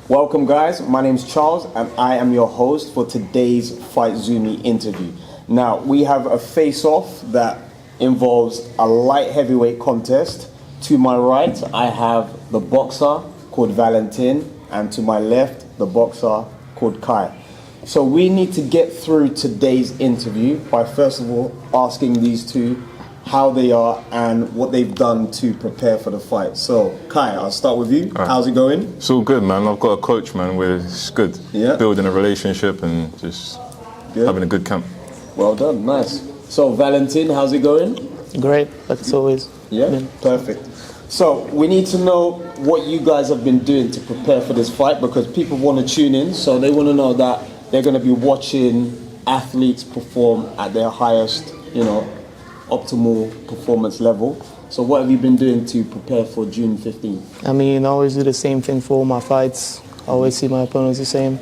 Welcome guys, my name's Charles and I am your host for today's FIGHTZUMI interview. Now, we have a face-off that involves a light heavyweight contest. To my right, I have the boxer called Valentin, and to my left, the boxer called Kai. So we need to get through today's interview by first of all asking these two how they are and what they've done to prepare for the fight. So, Kai, I'll start with you. Right. How's it going? It's all good, man. I've got a coach, man, where it's good. Yeah. Building a relationship and just having a good camp. Well done, nice. So, Valentin, how's it going? Great, like it's always. Yeah, perfect. So, we need to know what you guys have been doing to prepare for this fight because people want to tune in, so they want to know that they're going to be watching athletes perform at their highest, optimal performance level. So what have you been doing to prepare for June 15th? I mean, I always do the same thing for all my fights. I always see my opponents the same.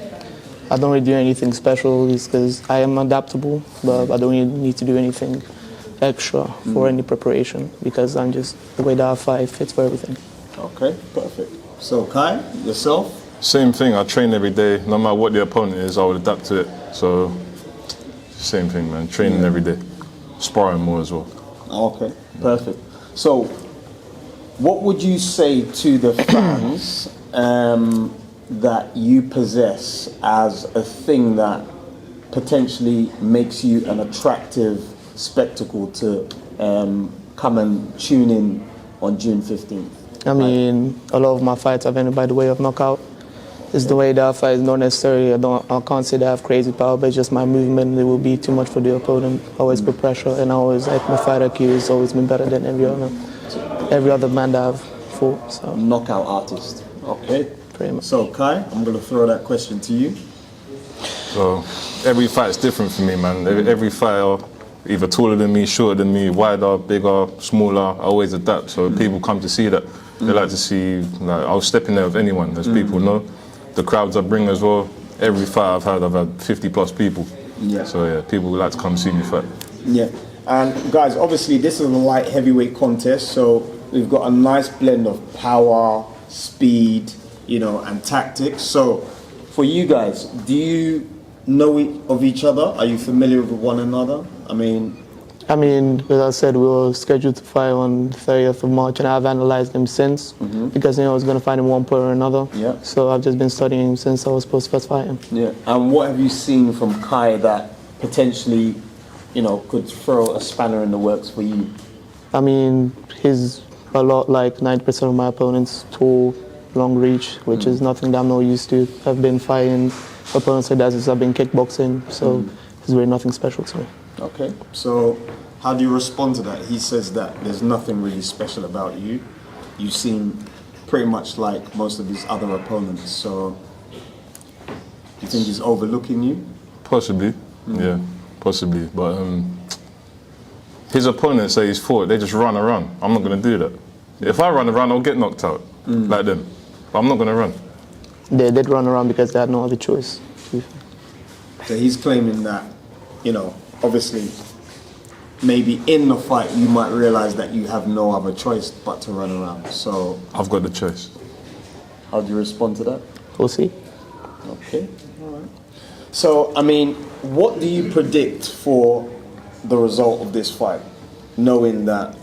I don't really do anything special because I am adaptable, but I don't really need to do anything extra for any preparation because I'm just, the way that I fight fits for everything. Okay, perfect. So Kai, yourself? Same thing, I train every day. No matter what the opponent is, I would adapt to it. So, same thing, man. Training every day. Sparring more as well. Okay, perfect. So, what would you say to the fans that you possess as a thing that potentially makes you an attractive spectacle to come and tune in on June 15th? I mean, a lot of my fights have ended by the way of knockout. It's the way that I fight is not necessarily, I can't say that I have crazy power, but it's just my movement. It will be too much for the opponent. I always put pressure, and I always, like, my fight IQ has always been better than every other man that I've fought. So. Knockout artist. Okay. Pretty much. So Kai, I'm going to throw that question to you. So, every fight's different for me, man. Every fighter, either taller than me, shorter than me, wider, bigger, smaller, I always adapt. So people come to see that. They like to see, I'll step in there with anyone, as people know. The crowds I bring as well, every fight I've had 50 plus people. Yeah. So yeah, people would like to come see me fight. Yeah. And guys, obviously this is a light heavyweight contest, so we've got a nice blend of power, speed, and tactics. So for you guys, do you know of each other? Are you familiar with one another? I mean, as I said, we were scheduled to fight on the 30th of March, and I've analyzed him since because I was going to fight him one point or another. Yeah. So I've just been studying him since I was supposed to first fight him. Yeah. And what have you seen from Kai that potentially, could throw a spanner in the works for you? I mean, he's a lot like 90% of my opponents, tall, long reach, which is nothing that I'm not used to. I've been fighting opponents like that since I've been kickboxing, so it's really nothing special to me. Okay, so how do you respond to that? He says that there's nothing really special about you. You seem pretty much like most of his other opponents, so do you think he's overlooking you? Possibly, yeah, possibly. But his opponents say he's fought, they just run around. I'm not going to do that. If I run around, I'll get knocked out like them. But I'm not going to run. They did run around because they had no other choice. So he's claiming that, obviously, maybe in the fight you might realize that you have no other choice but to run around. So I've got the choice. How do you respond to that? We'll see. Okay, all right. So, I mean, what do you predict for the result of this fight, knowing that,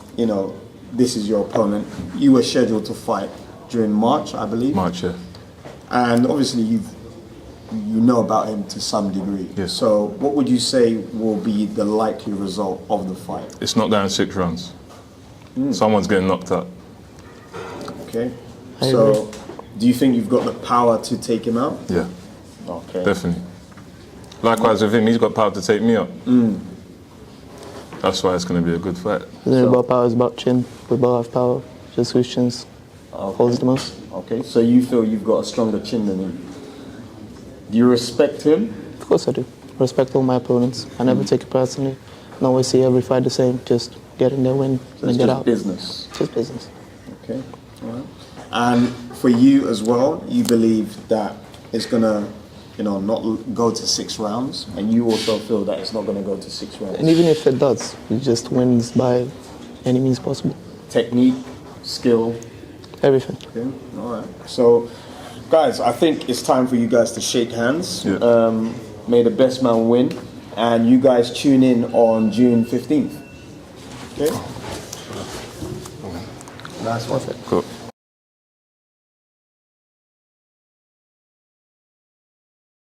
this is your opponent? You were scheduled to fight during March, I believe. March, yeah. And obviously you know about him to some degree. Yes. So what would you say will be the likely result of the fight? It's not going 6 rounds. Someone's getting knocked out. Okay. So do you think you've got the power to take him out? Yeah. Okay. Definitely. Likewise with him, he's got power to take me out. That's why it's going to be a good fight. It's not about power, it's about chin. We both have power. Just whose chin's holds the most. Okay, so you feel you've got a stronger chin than him. Do you respect him? Of course I do. Respect all my opponents. I never take it personally. I always see every fight the same. Just get in there, win, and get out. Business. Just business. Okay, all right. And for you as well, you believe that it's gonna, not go to 6 rounds, and you also feel that it's not gonna go to 6 rounds. And even if it does, it just wins by any means possible. Technique, skill, everything. Okay, all right. So Guys, I think it's time for you guys to shake hands. Yeah. May the best man win. And you guys tune in on June 15th. Okay? Nice one. Cool.